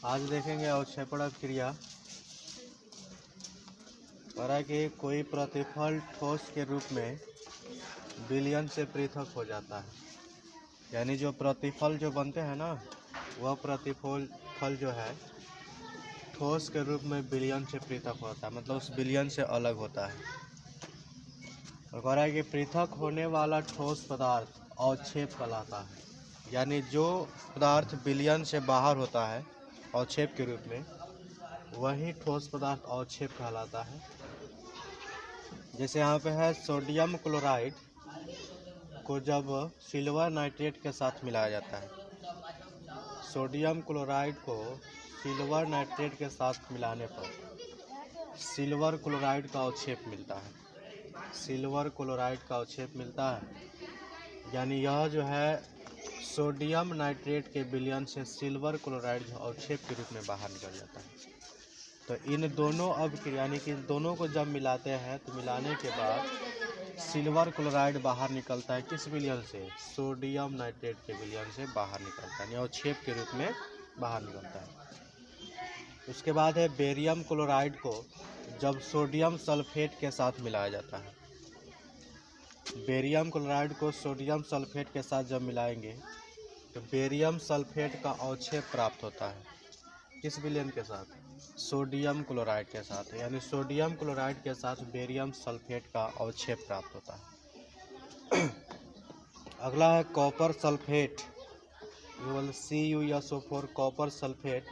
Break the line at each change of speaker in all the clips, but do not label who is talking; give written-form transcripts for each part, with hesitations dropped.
आज देखेंगे अवक्षेपण क्रिया। कह कि कोई प्रतिफल ठोस के रूप में विलयन से पृथक हो जाता है। यानी जो प्रतिफल जो बनते हैं ना, वह प्रतिफल जो है ठोस के रूप में विलयन से पृथक होता है, मतलब उस विलयन से अलग होता है। और कह रहा है कि पृथक होने वाला ठोस पदार्थ अवक्षेप कहलाता है। यानी जो पदार्थ विलयन से बाहर होता है अवक्षेप के रूप में, वही ठोस पदार्थ अवक्षेप कहलाता है। जैसे यहाँ पे है सोडियम क्लोराइड को जब सिल्वर नाइट्रेट के साथ मिलाया जाता है, सोडियम क्लोराइड को सिल्वर नाइट्रेट के साथ मिलाने पर सिल्वर क्लोराइड का अवक्षेप मिलता है। सिल्वर क्लोराइड का अवक्षेप मिलता है, यानी यह जो है सोडियम नाइट्रेट के विलयन से सिल्वर क्लोराइड अवक्षेप के रूप में बाहर निकल जाता है। तो इन दोनों अभिक्रिया यानी कि इन दोनों को जब मिलाते हैं तो मिलाने के बाद सिल्वर क्लोराइड बाहर निकलता है। किस विलयन से? सोडियम नाइट्रेट के विलयन से बाहर निकलता है, यानी अवक्षेप के रूप में बाहर निकलता है। उसके बाद है बेरियम क्लोराइड को जब सोडियम सल्फेट के साथ मिलाया जाता है। बेरियम क्लोराइड को सोडियम सल्फेट के साथ जब मिलाएंगे तो बेरियम सल्फेट का अवक्षेप प्राप्त होता है। किस विलयन के साथ? सोडियम क्लोराइड के साथ, यानी सोडियम क्लोराइड के साथ बेरियम सल्फेट का अवक्षेप प्राप्त होता है। अगला है copper sulphate, CuSO4 copper sulphate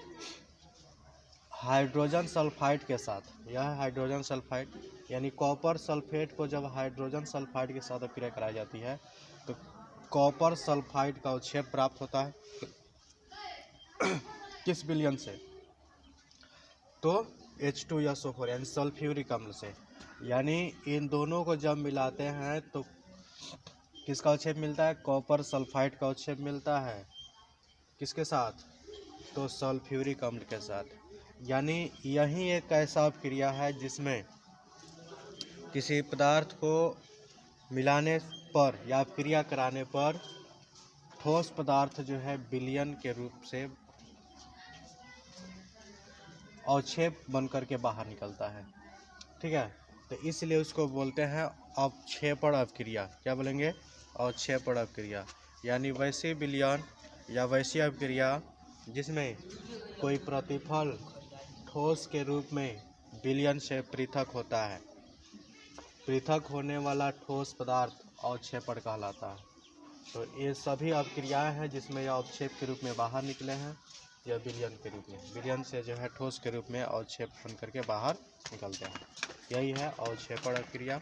hydrogen sulphide के साथ। यह है हाइड्रोजन सल्फाइड, यानी कॉपर सल्फेट को जब हाइड्रोजन सल्फाइड के साथ अभिक्रिया कराई जाती है तो कॉपर सल्फाइड का अवक्षेप प्राप्त होता है। किस विलयन से? तो H2SO4 यानी सल्फ्यूरिक अम्ल से। यानी इन दोनों को जब मिलाते हैं तो किसका अवक्षेप मिलता है? कॉपर सल्फाइड का अवक्षेप मिलता है। किसके साथ? तो सल्फ्यूरिक अम्ल के साथ। यानी यही एक ऐसा अभिक्रिया है जिसमें किसी पदार्थ को मिलाने पर या अभिक्रिया कराने पर ठोस पदार्थ जो है विलयन के रूप से अवक्षेप बनकर के बाहर निकलता है। ठीक है, तो इसलिए उसको बोलते हैं अवक्षेपण अभिक्रिया। क्या बोलेंगे? अवक्षेपण अभिक्रिया। यानी वैसी विलयन या वैसी अभिक्रिया जिसमें कोई प्रतिफल ठोस के रूप में विलयन से पृथक होता है। पृथक होने वाला ठोस पदार्थ अवक्षेपण कहलाता है। तो ये सभी अभिक्रियाएं हैं जिसमें यह अवक्षेप के रूप में बाहर निकले हैं या विलयन के रूप में, विलयन से जो है ठोस के रूप में अवक्षेप बन करके बाहर निकलते हैं। यही है अवक्षेपण अभिक्रिया।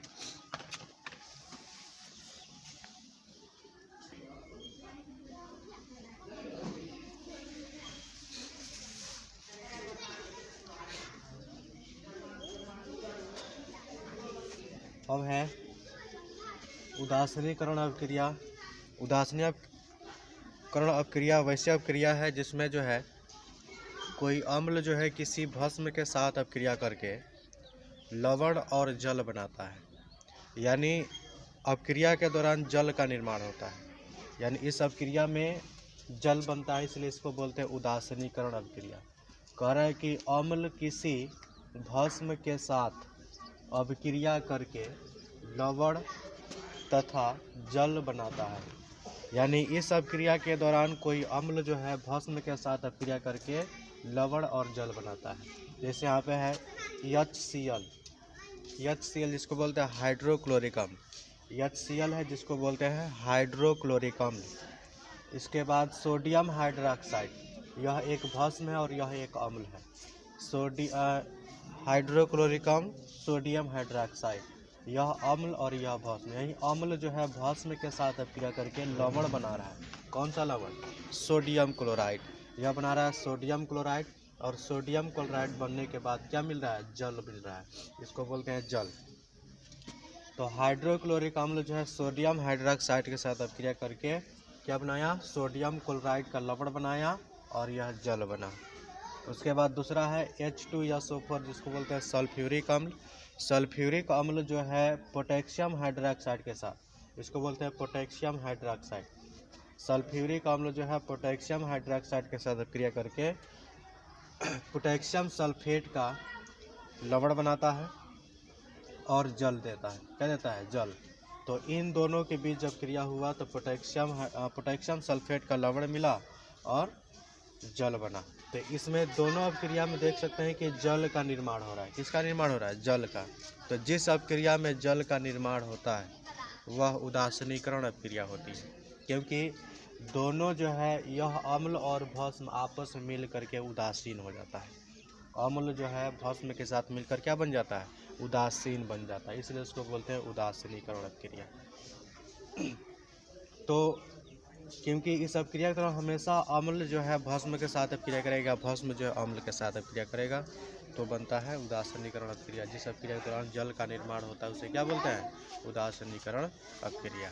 अब है उदासीनीकरण अभिक्रिया। उदासीनीकरण अभिक्रिया वैसी अभिक्रिया है जिसमें जो है कोई अम्ल जो है किसी भस्म के साथ अभिक्रिया करके लवण और जल बनाता है। यानी अभिक्रिया के दौरान जल का निर्माण होता है, यानी इस अभिक्रिया में जल बनता है, इसलिए इसको बोलते हैं उदासीनीकरण अभिक्रिया। कह रहा है कि अम्ल किसी भस्म के साथ अभिक्रिया करके लवण तथा जल बनाता है। यानी इस अभिक्रिया के दौरान कोई अम्ल जो है भस्म के साथ अभिक्रिया करके लवण और जल बनाता है। जैसे यहाँ पे है HCl जिसको बोलते हैं हाइड्रोक्लोरिक अम्ल। HCl है जिसको बोलते हैं हाइड्रोक्लोरिक अम्ल। इसके बाद सोडियम हाइड्रोक्साइड, यह एक भस्म है और यह एक अम्ल है। हाइड्रोक्लोरिक अम्ल, सोडियम हाइड्रोक्साइड, यह अम्ल और यह भस्म। यही अम्ल जो है भस्म के साथ अभिक्रिया करके लवण बना रहा है। कौन सा लवण? Sodium chloride. यह बना रहा है सोडियम क्लोराइड, और सोडियम क्लोराइड बनने के बाद क्या मिल रहा है? जल मिल रहा है, इसको बोलते हैं जल। तो हाइड्रोक्लोरिक अम्ल जो है सोडियम हाइड्रोक्साइड के साथ अभिक्रिया करके क्या बनाया? सोडियम क्लोराइड का लवण बनाया और यह जल बना। उसके बाद दूसरा है H2SO4 जिसको बोलते हैं सल्फ्यूरिक अम्ल। सल्फ्यूरिक अम्ल जो है पोटेशियम हाइड्रोक्साइड के साथ, इसको बोलते हैं पोटेशियम हाइड्रोक्साइड। सल्फ्यूरिक अम्ल जो है पोटेशियम हाइड्रोक्साइड के साथ अभिक्रिया करके पोटेशियम सल्फेट का लवण बनाता है और जल देता है। क्या देता है? जल। तो इन दोनों के बीच जब क्रिया हुआ तो पोटेशियम सल्फेट का लवण मिला और जल बना। तो इसमें दोनों अपक्रिया में देख सकते हैं कि जल का निर्माण हो रहा है। किसका निर्माण हो रहा है? जल का। तो जिस अपक्रिया में जल का निर्माण होता है वह उदासीनीकरण अपक्रिया होती है, क्योंकि दोनों जो है यह अम्ल और भस्म आपस में मिल करके उदासीन हो जाता है। अम्ल जो है भस्म के साथ मिलकर क्या बन जाता है? उदासीन बन जाता है, इसलिए उसको बोलते हैं उदासीनीकरण अपक्रिया। तो क्योंकि इस अपक्रिया के दौरान हमेशा अम्ल जो है भस्म के साथ अपक्रिया करेगा, भस्म जो है अम्ल के साथ अपक्रिया करेगा, तो बनता है उदासीनीकरण अपक्रिया। जिस अपक्रिया के दौरान जल का निर्माण होता है उसे क्या बोलते हैं? उदासीनीकरण अपक्रिया।